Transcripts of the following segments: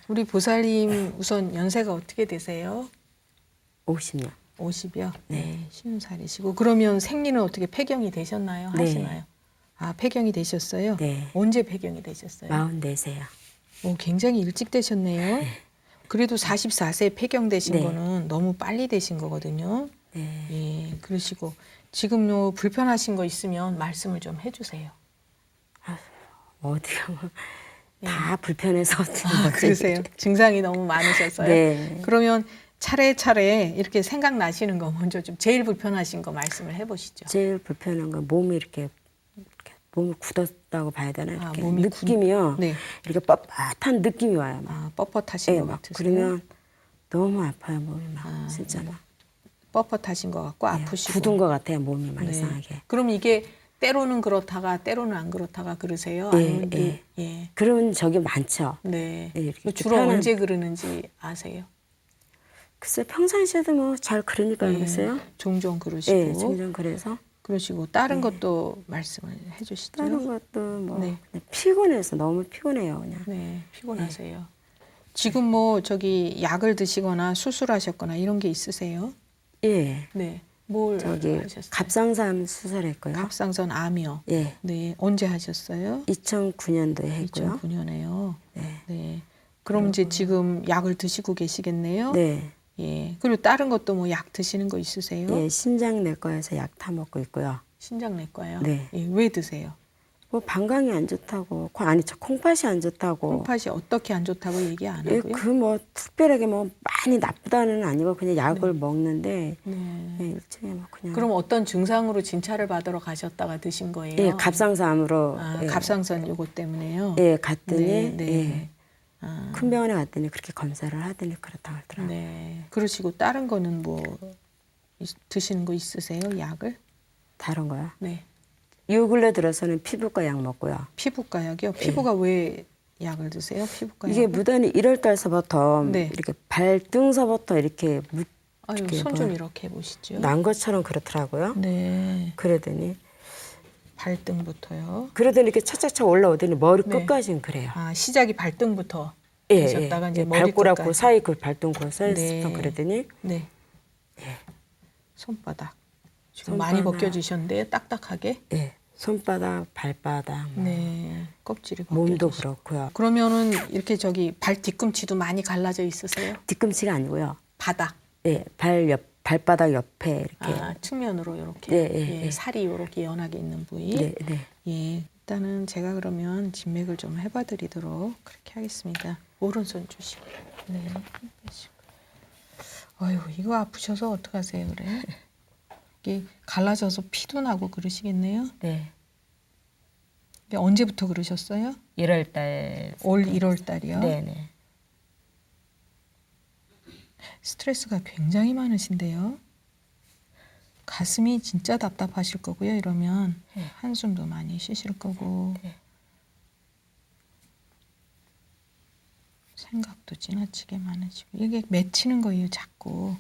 우리 보살님 우선 연세가 어떻게 되세요? 50년. 50이요? 네. 50살이시고 그러면 생리는 어떻게 폐경이 되셨나요? 네. 하시나요? 아, 폐경이 되셨어요? 네. 언제 폐경이 되셨어요? 44세요. 오, 굉장히 일찍 되셨네요. 그래도 44세 폐경되신 네. 거는 너무 빨리 되신 거거든요. 네. 예, 그러시고 지금요 불편하신 거 있으면 말씀을 좀 해주세요. 어디가 뭐 다 불편해서 어떻게 아, 그러세요? 증상이 너무 많으셨어요? 네. 그러면 차례차례 이렇게 생각나시는 거 먼저 좀 제일 불편하신 거 말씀을 해보시죠. 제일 불편한 건 몸이 이렇게 몸이 굳었다고 봐야 되나? 아, 이렇게 몸이 느낌이요. 네. 이렇게 뻣뻣한 느낌이 와요. 막. 아, 뻣뻣하신 예, 것 막 같으세요? 그러면 너무 아파요. 몸이 막 아, 진짜 막 뻣뻣하신 것 같고 예, 아프시고. 굳은 것 같아요. 몸이 막 네. 이상하게. 그럼 이게 때로는 그렇다가 때로는 안 그렇다가 그러세요? 예, 아니면 예. 예. 그런 적이 많죠. 네. 예, 이렇게 주로 편한- 언제 그러는지 아세요? 글쎄 평상시에도 뭐 잘 그러니까 예. 그러세요. 종종 그러시고. 예, 종종 그래서 그러시고 다른 것도 말씀을 해주시죠. 다른 것도 뭐 네. 그냥 피곤해서 너무 피곤해요. 그냥. 네, 피곤하세요. 지금 뭐 저기 약을 드시거나 수술하셨거나 이런 게 있으세요? 예. 네. 뭘 저기 하셨어요? 갑상선 수술했고요. 갑상선 암이요. 예. 네. 언제 하셨어요? 2009년도에 했고요. 2009년에요. 네. 네. 그럼 이제 지금 약을 드시고 계시겠네요. 네. 예. 그리고 다른 것도 뭐 약 드시는 거 있으세요? 예, 심장내과에서 약 타 먹고 있고요. 신장내과요. 네. 예. 왜 드세요? 뭐 방광이 안 좋다고, 아니 저 콩팥이 안 좋다고. 콩팥이 어떻게 안 좋다고 얘기 안 예, 하고요? 그 뭐 특별하게 뭐 많이 나쁘다는 아니고 그냥 약을 먹는데 네. 예, 일종의 뭐 그냥. 그럼 어떤 증상으로 진찰을 받으러 가셨다가 드신 거예요? 예, 갑상선암으로. 아, 예, 갑상선 요거 때문에요? 예, 갔더니 네, 네. 예, 아, 큰 병원에 갔더니 그렇게 검사를 하더니 그렇다고 하더라고요. 네. 그러시고 다른 거는 뭐 드시는 거 있으세요? 약을? 다른 거요. 네. 요 근래 들어서는 피부과 약 먹고요. 피부과 약이요? 피부가 왜 약을 드세요? 피부과 이게 약을? 무단히 1월 달서부터 네. 이렇게 발등서부터 이렇게 아유, 이렇게 손 뭐 좀 이렇게 해보시죠. 난 것처럼 그렇더라고요. 네. 그러더니 발등부터요. 이렇게 차차차 올라오더니 머리 네. 끝까지는 그래요. 아, 시작이 발등부터 예, 되셨다가 이제 발꼬락 그 머리끝까지. 사이 그 발등골 사이부터 네. 그러더니 네. 손바닥. 지금 많이 손바닥. 벗겨지셨는데 딱딱하게. 예, 손바닥, 발바닥, 뭐 네. 껍질이 몸도 벗겨지시고. 그렇고요. 그러면은 이렇게 저기 발 뒤꿈치도 많이 갈라져 있으세요? 뒤꿈치가 아니고요. 바닥. 예, 발바닥 옆에 이렇게. 아, 측면으로 이렇게 네, 예, 예. 살이 이렇게 연하게 있는 부위. 네, 네. 예, 일단은 제가 그러면 진맥을 좀 해봐드리도록 그렇게 하겠습니다. 오른손 주시고, 네, 힘 빼시고. 아유, 이거 아프셔서 어떡하세요, 그래? 이게 갈라져서 피도 나고 그러시겠네요. 네. 이게 언제부터 그러셨어요? 1월 달. 올 1월 달이요. 네네. 스트레스가 굉장히 많으신데요. 가슴이 진짜 답답하실 거고요. 이러면 네. 한숨도 많이 쉬실 거고 네. 생각도 지나치게 많으시고 이게 맺히는 거예요. 자꾸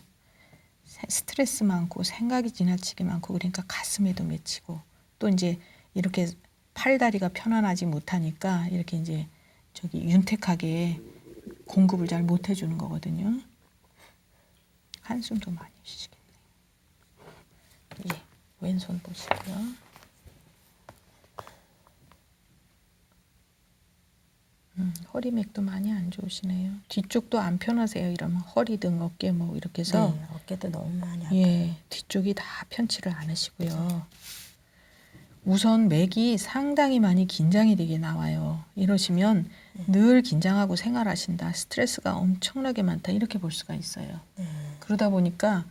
스트레스 많고 생각이 지나치게 많고 그러니까 가슴에도 맺히고 또 이제 이렇게 팔다리가 편안하지 못하니까 이렇게 이제 저기 윤택하게 공급을 잘 못 해주는 거거든요. 한숨도 많이 쉬시겠네요. 예, 왼손 보시고요. 허리맥도 많이 안 좋으시네요. 뒤쪽도 안 편하세요. 이러면 허리 등 어깨 뭐 이렇게 해서 네, 어깨도 너무 많이 아파요. 예, 뒤쪽이 다 편치를 않으시고요. 우선 맥이 상당히 많이 긴장이 되게 나와요. 이러시면 늘 긴장하고 생활하신다. 스트레스가 엄청나게 많다. 이렇게 볼 수가 있어요. 그러다 보니까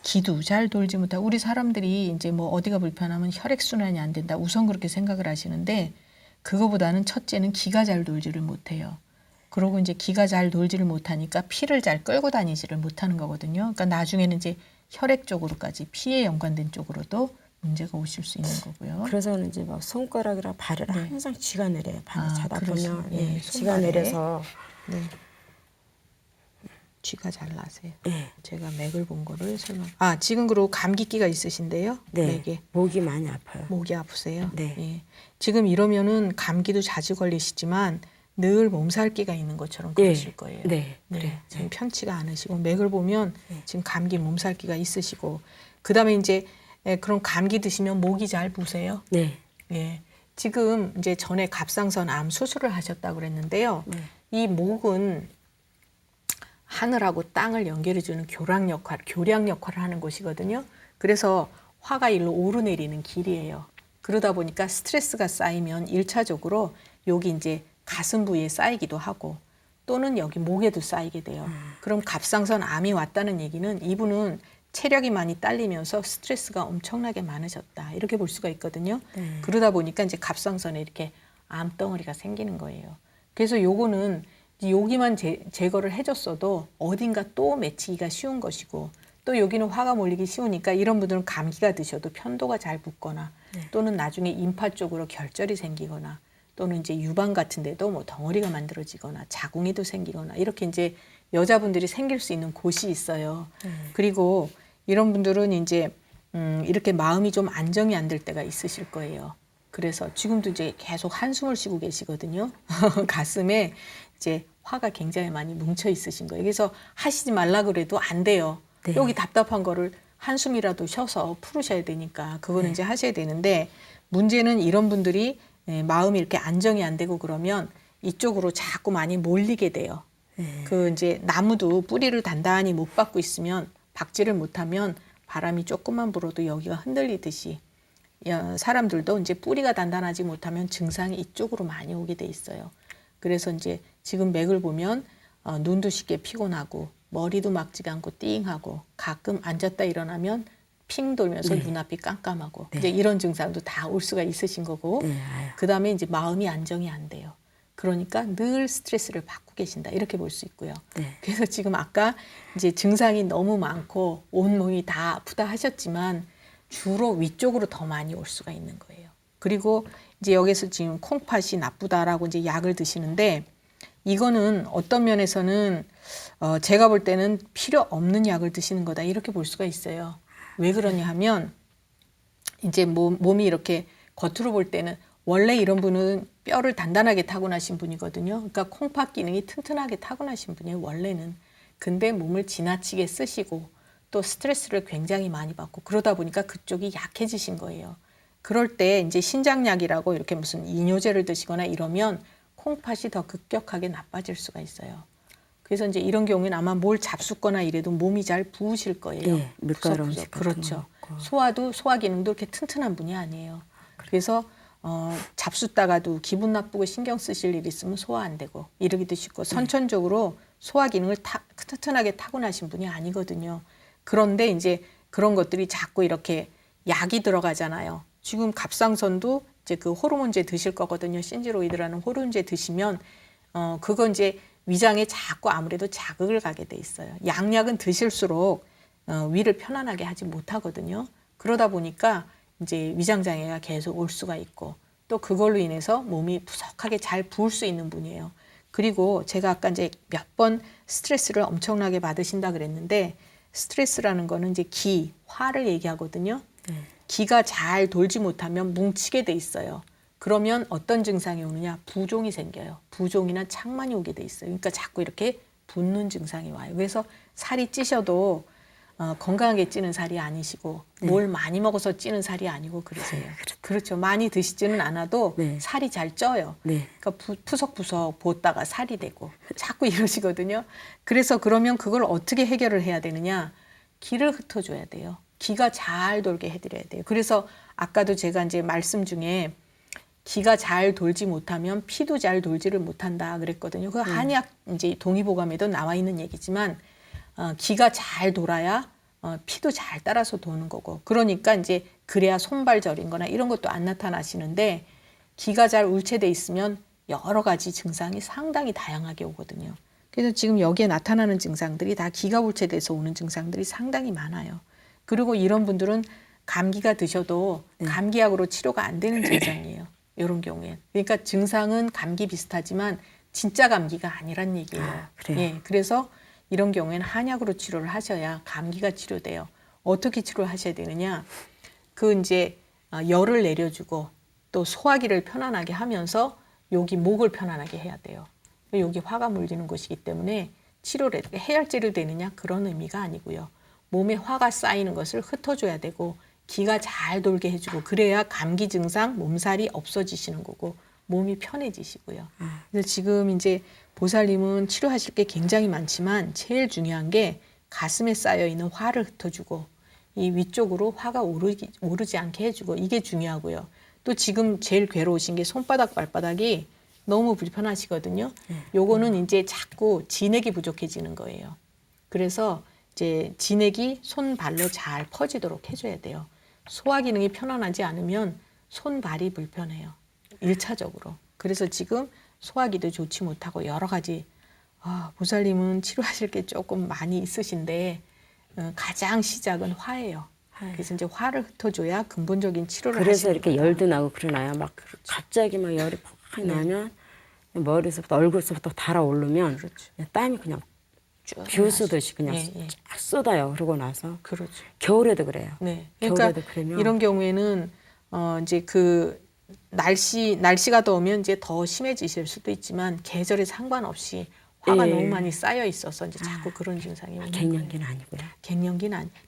기도 잘 돌지 못하고 우리 사람들이 이제 뭐 어디가 불편하면 혈액순환이 안 된다. 우선 그렇게 생각을 하시는데 그거보다는 첫째는 기가 잘 돌지를 못해요. 그러고 이제 기가 잘 돌지를 못하니까 피를 잘 끌고 다니지를 못하는 거거든요. 그러니까 나중에는 이제 혈액 쪽으로까지 피에 연관된 쪽으로도 문제가 오실 수 있는 거고요. 그래서 이제 막 손가락이랑 발을 네. 항상 쥐가 내려요. 밤에 아, 자다 그러시군요. 보면 예, 예, 쥐가 손발에. 내려서 네. 쥐가 잘 나세요. 예, 제가 맥을 본 거를 설명. 아, 지금 그리고 감기기가 있으신데요. 네, 맥에 목이 많이 아파요. 목이 아프세요. 네. 예. 지금 이러면은 감기도 자주 걸리시지만 늘 몸살기가 있는 것처럼 그러실 거예요. 네. 네, 그래요. 지금 편치가 않으시고 맥을 보면 네. 지금 감기 몸살기가 있으시고 그다음에 이제 그런 감기 드시면 목이 잘 부세요. 네. 예. 지금 이제 전에 갑상선 암 수술을 하셨다고 그랬는데요. 네. 이 목은 하늘하고 땅을 연결해주는 교량 역할을 하는 곳이거든요. 그래서 화가 일로 오르내리는 길이에요. 그러다 보니까 스트레스가 쌓이면 1차적으로 여기 이제 가슴 부위에 쌓이기도 하고 또는 여기 목에도 쌓이게 돼요. 그럼 갑상선 암이 왔다는 얘기는 이분은 체력이 많이 딸리면서 스트레스가 엄청나게 많으셨다. 이렇게 볼 수가 있거든요. 그러다 보니까 이제 갑상선에 이렇게 암덩어리가 생기는 거예요. 그래서 요거는 여기만 제거를 해줬어도 어딘가 또 맺히기가 쉬운 것이고 또 여기는 화가 몰리기 쉬우니까 이런 분들은 감기가 드셔도 편도가 잘 붓거나 또는 나중에 임파 쪽으로 결절이 생기거나 또는 이제 유방 같은 데도 뭐 덩어리가 만들어지거나 자궁이도 생기거나 이렇게 이제 여자분들이 생길 수 있는 곳이 있어요. 그리고 이런 분들은 이제 이렇게 마음이 좀 안정이 안 될 때가 있으실 거예요. 그래서 지금도 이제 계속 한숨을 쉬고 계시거든요. 가슴에 이제 화가 굉장히 많이 뭉쳐 있으신 거예요. 그래서 하시지 말라 그래도 안 돼요. 네. 여기 답답한 거를 한숨이라도 쉬어서 풀으셔야 되니까 그거는 이제 하셔야 되는데 문제는 이런 분들이 마음이 이렇게 안정이 안 되고 그러면 이쪽으로 자꾸 많이 몰리게 돼요. 그 이제 나무도 뿌리를 단단히 못 박고 있으면 박지를 못하면 바람이 조금만 불어도 여기가 흔들리듯이 사람들도 이제 뿌리가 단단하지 못하면 증상이 이쪽으로 많이 오게 돼 있어요. 그래서 이제 지금 맥을 보면 눈도 쉽게 피곤하고 머리도 막지가 않고 띵하고 가끔 앉았다 일어나면 핑 돌면서 눈앞이 깜깜하고 이제 이런 증상도 다 올 수가 있으신 거고 그다음에 이제 마음이 안정이 안 돼요. 그러니까 늘 스트레스를 받고 계신다 이렇게 볼 수 있고요. 그래서 지금 아까 이제 증상이 너무 많고 온몸이 다 아프다 하셨지만 주로 위쪽으로 더 많이 올 수가 있는 거예요. 그리고 이제 여기서 지금 콩팥이 나쁘다라고 이제 약을 드시는데 이거는 어떤 면에서는 제가 볼 때는 필요 없는 약을 드시는 거다 이렇게 볼 수가 있어요. 왜 그러냐 하면 이제 몸이 이렇게 겉으로 볼 때는 원래 이런 분은 뼈를 단단하게 타고나신 분이거든요. 그러니까 콩팥 기능이 튼튼하게 타고나신 분이에요, 원래는. 근데 몸을 지나치게 쓰시고 또 스트레스를 굉장히 많이 받고 그러다 보니까 그쪽이 약해지신 거예요. 그럴 때 이제 신장약이라고 이렇게 무슨 이뇨제를 드시거나 이러면 콩팥이 더 급격하게 나빠질 수가 있어요. 그래서 이제 이런 경우에는 아마 뭘 잡숫거나 이래도 몸이 잘 부으실 거예요. 네, 밀가루 음식 같은 그렇죠. 거 먹고. 소화 기능도 이렇게 튼튼한 분이 아니에요. 그래서 잡숫다가도 기분 나쁘고 신경 쓰실 일 있으면 소화 안 되고 이러기도 쉽고 선천적으로 소화 기능을 튼튼하게 타고나신 분이 아니거든요. 그런데 이제 그런 것들이 자꾸 이렇게 약이 들어가잖아요. 지금 갑상선도 이제 그 호르몬제 드실 거거든요. 신지로이드라는 호르몬제 드시면 그거 이제 위장에 자꾸 아무래도 자극을 가게 돼 있어요. 양약은 드실수록 위를 편안하게 하지 못하거든요. 그러다 보니까 이제 위장 장애가 계속 올 수가 있고 또 그걸로 인해서 몸이 푸석하게 잘 부을 수 있는 분이에요. 그리고 제가 아까 이제 몇 번 스트레스를 엄청나게 받으신다 그랬는데 스트레스라는 거는 이제 화를 얘기하거든요. 기가 잘 돌지 못하면 뭉치게 돼 있어요. 그러면 어떤 증상이 오느냐? 부종이 생겨요. 부종이나 창만이 오게 돼 있어요. 그러니까 자꾸 이렇게 붓는 증상이 와요. 그래서 살이 찌셔도 건강하게 찌는 살이 아니시고 뭘 많이 먹어서 찌는 살이 아니고 그러세요. 그렇죠. 많이 드시지는 않아도 살이 잘 쪄요. 그러니까 푸석푸석 붓다가 살이 되고 자꾸 이러시거든요. 그래서 그러면 그걸 어떻게 해결을 해야 되느냐? 기를 흩어줘야 돼요. 기가 잘 돌게 해드려야 돼요. 그래서 아까도 제가 이제 말씀 중에 기가 잘 돌지 못하면 피도 잘 돌지를 못한다 그랬거든요. 그 한의학 이제 동의보감에도 나와 있는 얘기지만 기가 잘 돌아야 피도 잘 따라서 도는 거고 그러니까 이제 그래야 손발 저린 거나 이런 것도 안 나타나시는데 기가 잘 울체돼 있으면 여러 가지 증상이 상당히 다양하게 오거든요. 그래서 지금 여기에 나타나는 증상들이 다 기가 울체돼서 오는 증상들이 상당히 많아요. 그리고 이런 분들은 감기가 드셔도 감기약으로 치료가 안 되는 증상이에요. 이런 경우엔. 그러니까 증상은 감기 비슷하지만 진짜 감기가 아니란 얘기예요. 그래요? 예, 그래서 이런 경우에는 한약으로 치료를 하셔야 감기가 치료돼요. 어떻게 치료하셔야 되느냐? 그 이제 열을 내려주고 또 소화기를 편안하게 하면서 여기 목을 편안하게 해야 돼요. 여기 화가 몰리는 곳이기 때문에 치료를 해열제를 되느냐 그런 의미가 아니고요. 몸에 화가 쌓이는 것을 흩어줘야 되고 기가 잘 돌게 해주고 그래야 감기 증상, 몸살이 없어지시는 거고 몸이 편해지시고요. 그래서 지금 이제 보살님은 치료하실 게 굉장히 많지만 제일 중요한 게 가슴에 쌓여 있는 화를 흩어주고 이 위쪽으로 화가 오르지 않게 해주고 이게 중요하고요. 또 지금 제일 괴로우신 게 손바닥, 발바닥이 너무 불편하시거든요. 요거는 이제 자꾸 진액이 부족해지는 거예요. 그래서 이제 진액이 손발로 잘 퍼지도록 해줘야 돼요. 소화 기능이 편안하지 않으면 손발이 불편해요. 1차적으로. 그래서 지금 소화기도 좋지 못하고 여러 가지 보살님은 치료하실 게 조금 많이 있으신데 가장 시작은 화예요. 그래서 이제 화를 흩어줘야 근본적인 치료를 그래서 하시는 이렇게 거다. 열도 나고 그러나요? 막 갑자기 막 열이 팍 나면 머리서부터 얼굴서부터 달아오르면 그렇죠. 땀이 그냥 쭉 비 쏟듯이 그냥 예. 쫙 쏟아요. 그러고 나서 그렇죠. 겨울에도 그래요. 네. 그러니까 겨울에도 그러면 이런 경우에는 이제 그 날씨가 더우면 이제 더 심해지실 수도 있지만 계절에 상관없이 화가 예. 너무 많이 쌓여 있어서 이제 자꾸 그런 증상이 오는 거예요. 갱년기는 아니고요.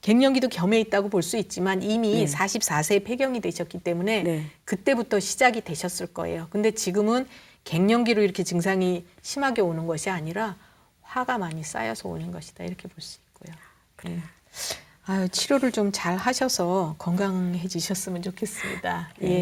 갱년기도 겸해 있다고 볼 수 있지만 이미 네. 44세에 폐경이 되셨기 때문에 네. 그때부터 시작이 되셨을 거예요. 근데 지금은 갱년기로 이렇게 증상이 심하게 오는 것이 아니라 화가 많이 쌓여서 오는 것이다. 이렇게 볼 수 있고요. 그래요. 아유, 치료를 좀 잘 하셔서 건강해지셨으면 좋겠습니다. 예.